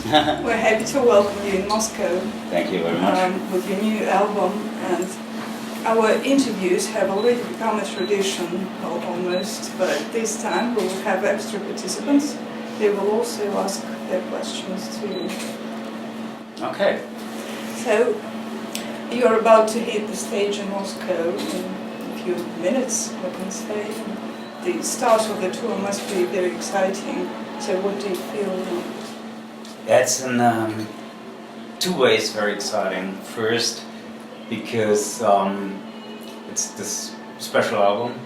We're happy to welcome you in Moscow. Thank you very much. With your new album, and our interviews have already become a tradition, almost, but this time we will have extra participants. They will also ask their questions to you. Okay. So, you're about to hit the stage in Moscow in a few minutes, I can say. The start of the tour must be very exciting. So what do you feel now? Yeah, it's in two ways very exciting. First, because it's this special album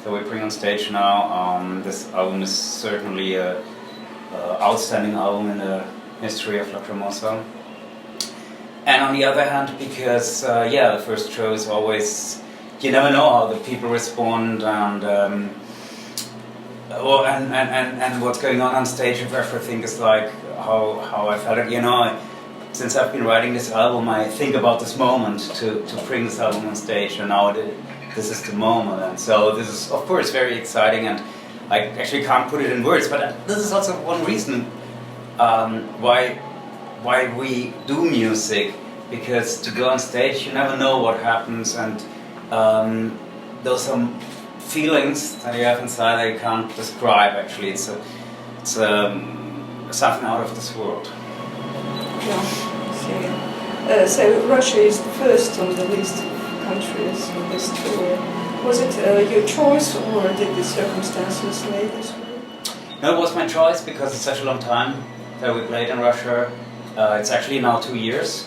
that we bring on stage now. This album is certainly an outstanding album in the history of Lacrimosa. And on the other hand, because the first show is always, you never know how the people respond and what's going on stage, if everything is like how I felt it. You know, since I've been writing this album, I think about this moment to bring this album on stage, and now this is the moment. And so this is, of course, very exciting, and I actually can't put it in words, but this is also one reason why we do music, because to go on stage, you never know what happens, and those are feelings that you have inside that you can't describe. Actually, it's something out of this world. Yeah. So Russia is the first on the list of countries on this tour. Was it your choice, or did the circumstances lay this way? No, it was my choice, because it's such a long time that we played in Russia. It's actually now 2 years,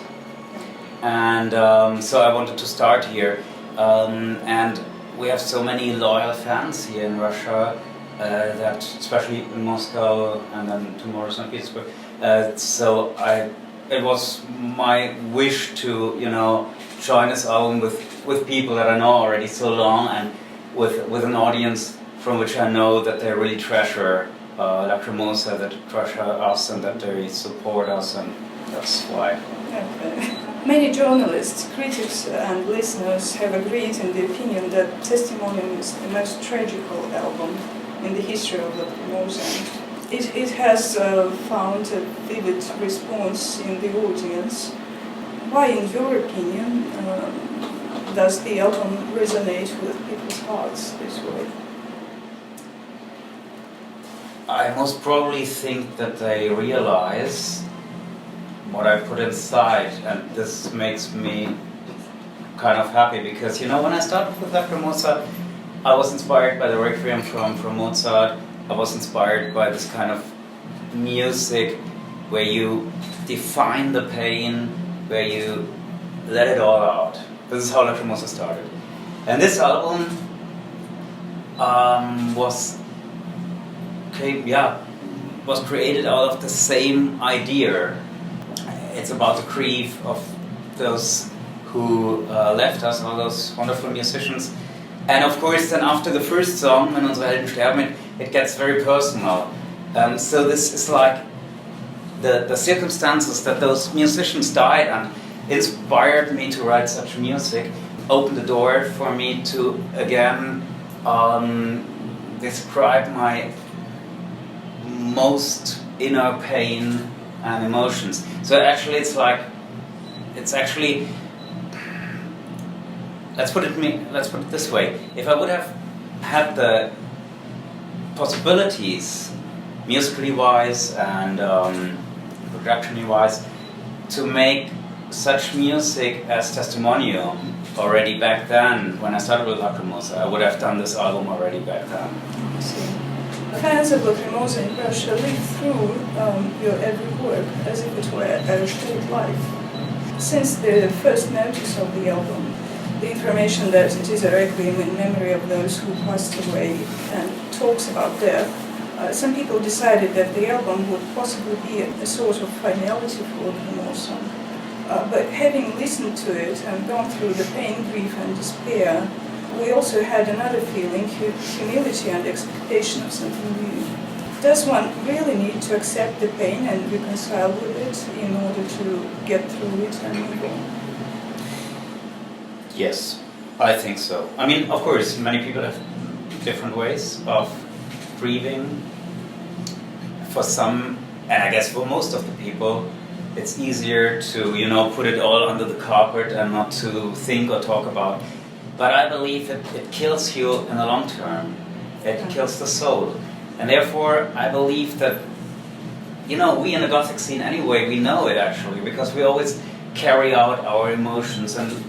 and so I wanted to start here. And we have so many loyal fans here in Russia, that especially in Moscow and then tomorrow St. Petersburg. So it was my wish to, join this album with people that I know already so long, and with an audience from which I know that they really treasure Lacrimosa, that treasure us, and that they support us, and that's why. Okay. Many journalists, critics and listeners have agreed in the opinion that Testimonium is the most tragical album in the history of Lacrimosa. It has found a vivid response in the audience. Why, in your opinion, does the album resonate with people's hearts this way? I most probably think that they realize what I put inside, and this makes me kind of happy, because when I started with Lacrimosa, I was inspired by the Requiem from Mozart. I was inspired by this kind of music where you define the pain, where you let it all out. This is how Lacrimosa started. And this album was created out of the same idea. It's about the grief of those who left us, all those wonderful musicians. And of course, then after the first song, Wenn unsere Helden sterben, it gets very personal. So this is like the circumstances that those musicians died and inspired me to write such music, opened the door for me to again describe my most inner pain and emotions. So actually let's put it this way. If I would have had the possibilities, musically wise and productionally wise, to make such music as Testimonium already back then, when I started with Lacrimosa, I would have done this album already back then. Fans of Lacrimosa in Russia live through your every work as if it were a short life. Since the first notice of the album, the information that it is a requiem in memory of those who passed away and talks about death, some people decided that the album would possibly be a sort of finality for Lacrimosa. But having listened to it and gone through the pain, grief and despair, we also had another feeling, humility and expectation of something new. Does one really need to accept the pain and reconcile with it in order to get through it and move on? Yes, I think so. I mean, of course, many people have different ways of grieving. For some, and I guess for most of the people, it's easier to, you know, put it all under the carpet and not to think or talk about. But I believe it kills you in the long term. It kills the soul. And therefore, I believe that, you know, we in the Gothic scene anyway, we know it actually, because we always carry out our emotions. And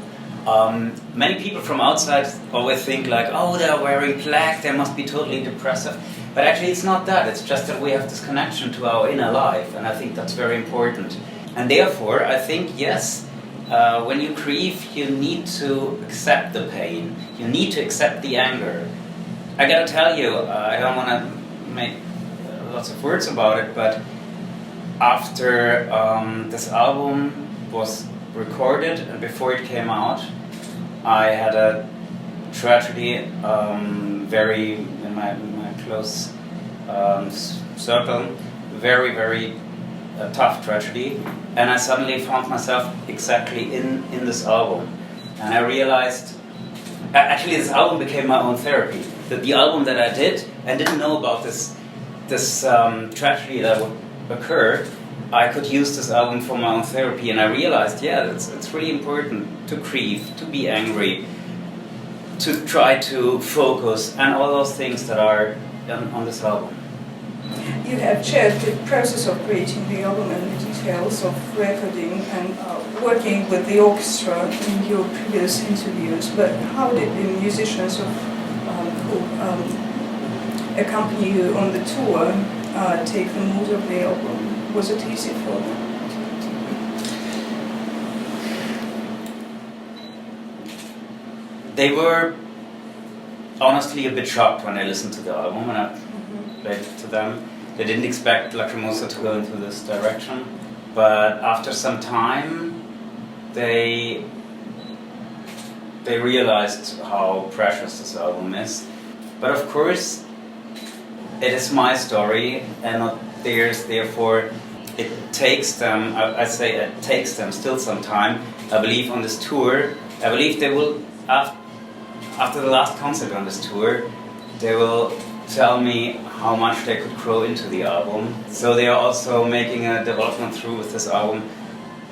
many people from outside always think like, oh, they're wearing black, they must be totally depressive. But actually it's not that, it's just that we have this connection to our inner life, and I think that's very important. And therefore, I think, yes, when you grieve, you need to accept the pain, you need to accept the anger. I gotta tell you, I don't want to make lots of words about it, but after this album was recorded and before it came out, I had a tragedy very in my close circle, very, very tough tragedy, and I suddenly found myself exactly in this album, and I realized actually this album became my own therapy. The album that I did and didn't know about this tragedy that would occur, I could use this album for my own therapy, and I realized, yeah, it's really important to grieve, to be angry, to try to focus, and all those things that are on this album. You have shared the process of creating the album and the details of recording and working with the orchestra in your previous interviews, but how did the musicians who accompany you on the tour take the mood of the album? Was it easy for them? They were honestly a bit shocked when they listened to the album, and I played it to them. They didn't expect Lacrimosa to go into this direction, but after some time they realized how precious this album is. But of course, it is my story and not theirs, therefore it takes them, I say it takes them still some time. I believe on this tour, I believe they will, after the last concert on this tour, they will tell me how much they could grow into the album. So they are also making a development through with this album.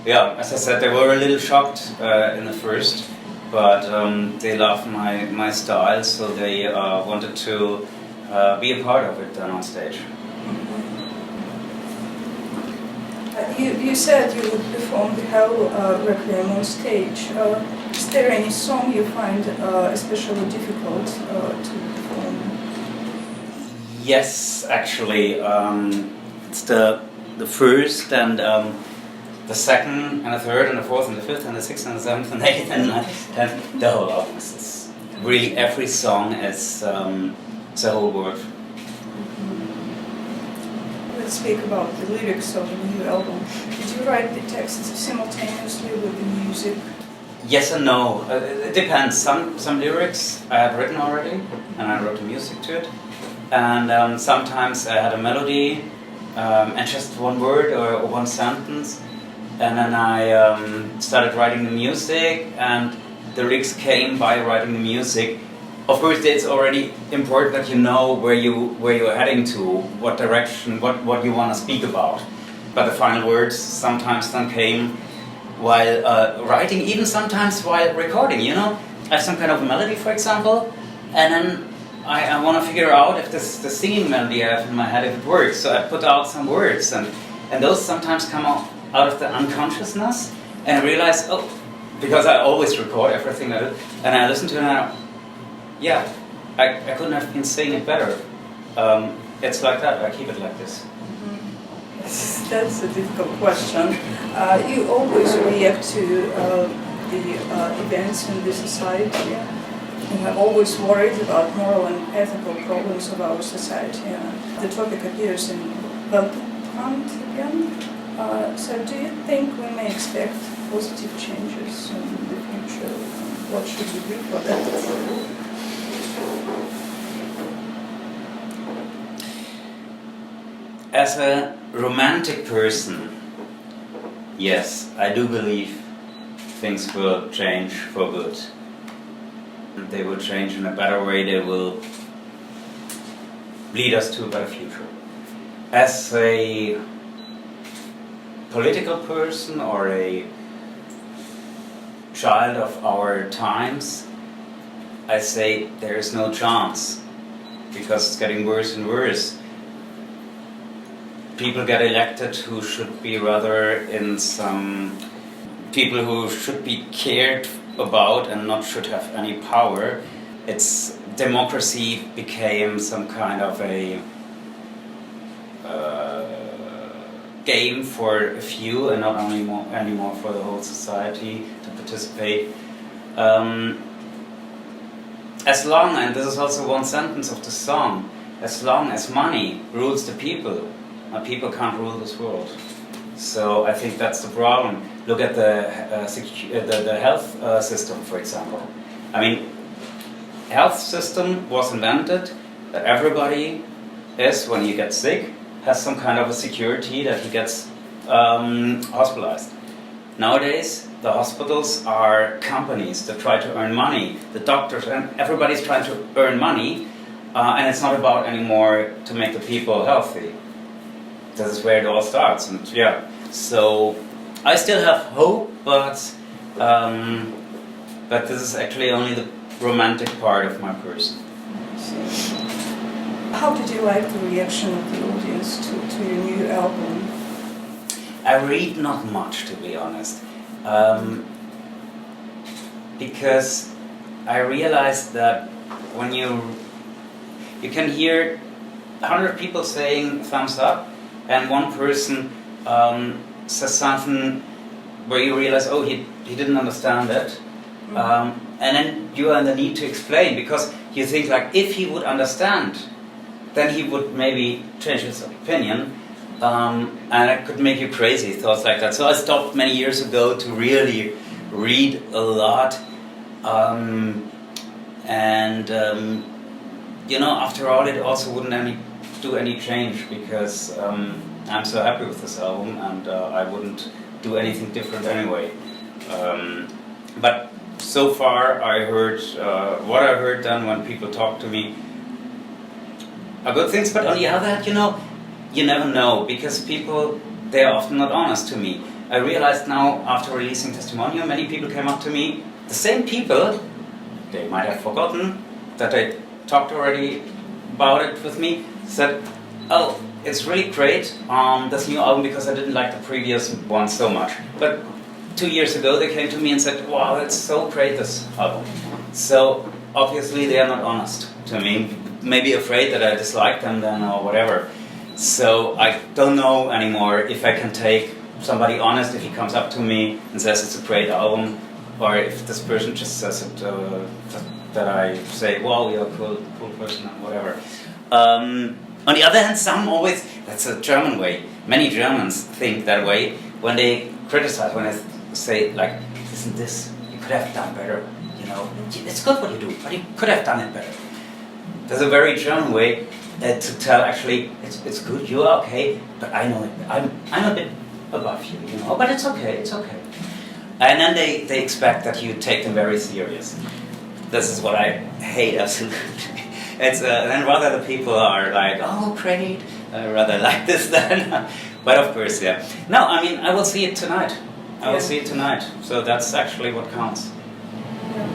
Yeah, as I said, they were a little shocked in the first, but they love my style, so they wanted to be a part of it then on stage. You said you would perform the whole Requiem on stage. Is there any song you find especially difficult to perform? Yes, actually, it's the first and the second and the third and the fourth and the fifth and the sixth and the seventh and the eighth and the ninth, and the whole album. Is really every song is the whole work. Let's speak about the lyrics of the new album. Did you write the texts simultaneously with the music? Yes and no. It depends. Some lyrics I have written already, and I wrote the music to it. And sometimes I had a melody and just one word or one sentence, and then I started writing the music, and the lyrics came by writing the music. Of course, it's already important that you know where you're heading to, what direction, what you want to speak about. But the final words sometimes then came while writing, even sometimes while recording. You know, I have some kind of melody, for example, and then I want to figure out if the singing melody I have in my head, if it works. So I put out some words, and those sometimes come out of the unconsciousness, and I realize, oh, because I always record everything I do, and I listen to it, and I couldn't have been saying it better. It's like that. I keep it like this. That's a difficult question. You always react to the events in the society. And I'm always worried about moral and ethical problems of our society. The topic appears in Weltbrand again. So do you think we may expect positive changes in the future? What should we do for that? As a romantic person, yes, I do believe things will change for good. They will change in a better way, they will lead us to a better future. As a political person or a child of our times, I say there is no chance, because it's getting worse and worse. People get elected who should be rather in some people who should be cared about and not should have any power. It's democracy became some kind of a game for a few and not anymore for the whole society to participate. As long, and this is also one sentence of the song, as long as money rules the people can't rule this world. So I think that's the problem. Look at the health system, for example. I mean, health system was invented that everybody is, when he gets sick, has some kind of a security that he gets hospitalized. Nowadays, the hospitals are companies that try to earn money. The doctors and everybody's trying to earn money, and it's not about anymore to make the people healthy. This is where it all starts, and yeah. So I still have hope, but this is actually only the romantic part of my person. How did you like the reaction of the audience to your new album? I read not much, to be honest, because I realized that when you can hear 100 people saying thumbs up, and one person says something where you realize, oh, he didn't understand it, and then you are in the need to explain, because you think like, if he would understand, then he would maybe change his opinion, and it could make you crazy, thoughts like that. So I stopped many years ago to really read a lot, after all, it also wouldn't do any change, because I'm so happy with this album, and I wouldn't do anything different anyway. But so far, I heard what I heard then when people talk to me are good things. But on the other hand, you never know, because people, they are often not honest to me. I realized now, after releasing Testimonium, many people came up to me, the same people, they might have forgotten that they talked already about it with me, said, oh, it's really great, this new album, because I didn't like the previous one so much. But 2 years ago they came to me and said, wow, it's so great, this album. So obviously they are not honest to me, maybe afraid that I dislike them then or whatever. So I don't know anymore if I can take somebody honest if he comes up to me and says it's a great album, or if this person just says it, that I say, wow, you're a cool person, and whatever. On the other hand, some always, that's a German way, many Germans think that way when they criticize, when they say, like, isn't this, you could have done better, it's good what you do, but you could have done it better. There's a very German way to tell, actually, it's good, you are okay, but I know it, I'm a bit above you, but it's okay. And then they expect that you take them very serious. This is what I hate, absolutely. It's then rather the people are like, oh, great, rather like this then. But of course, yeah. No, I mean, I will see it tonight. I will see it tonight. So that's actually what counts. Yeah.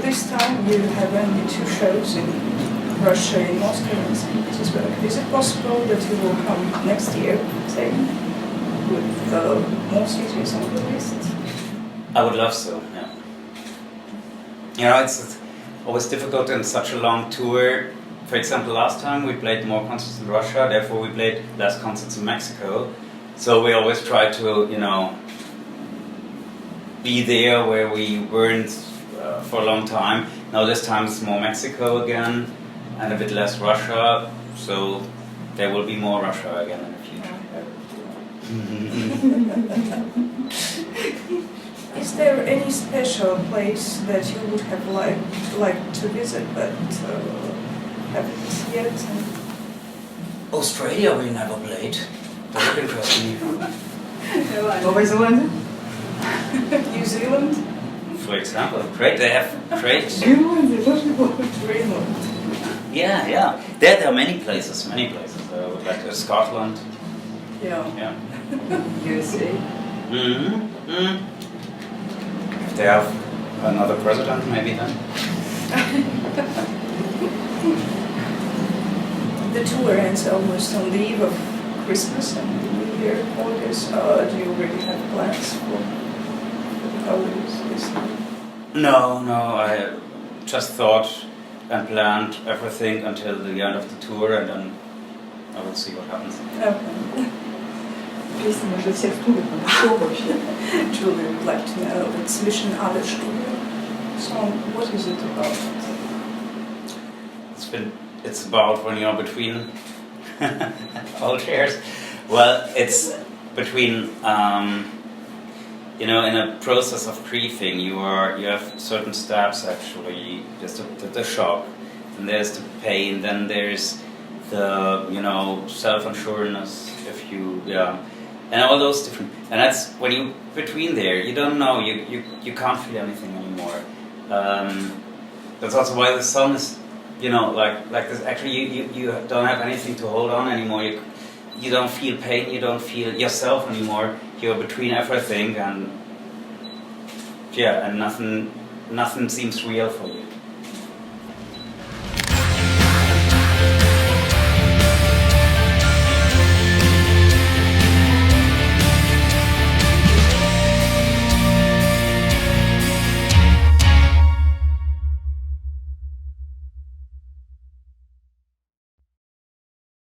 This time you have only 2 shows in Russia, in Moscow and St. Petersburg. Is it possible that you will come next year, say, with more cities on the list? I would love so, yeah. It's always difficult in such a long tour. For example, last time we played more concerts in Russia, therefore we played less concerts in Mexico. So we always try to, be there where we weren't for a long time. Now this time it's more Mexico again, and a bit less Russia. So there will be more Russia again in the future. Is there any special place that you would have liked to visit but haven't yet? Australia we never played. That would interest me. Новая Зеландия? New Zealand? For example, great. They have great. Greenland. Yeah. There are many places. I would like to Scotland. Yeah. Yeah. USA. If they have another president, maybe then. The tour ends almost on the eve of Christmas and the New Year holidays. Do you already have plans for the holidays this year? No, I just thought and planned everything until the end of the tour, and then I will see what happens. Okay. Песни уже все студии, что вообще? Julie would like to know what's Zwischen alle Stühle song. What is it about? It's about when you're between all chairs. Well, it's between in a process of grieving, you have certain steps actually. There's the shock, and there's the pain, then there's the self-assuredness. And all those different, and that's when you between there, you don't know, you can't feel anything anymore. That's also why the song is, like this. Actually, you don't have anything to hold on anymore. You don't feel pain. You don't feel yourself anymore. You're between everything, and nothing seems real for you.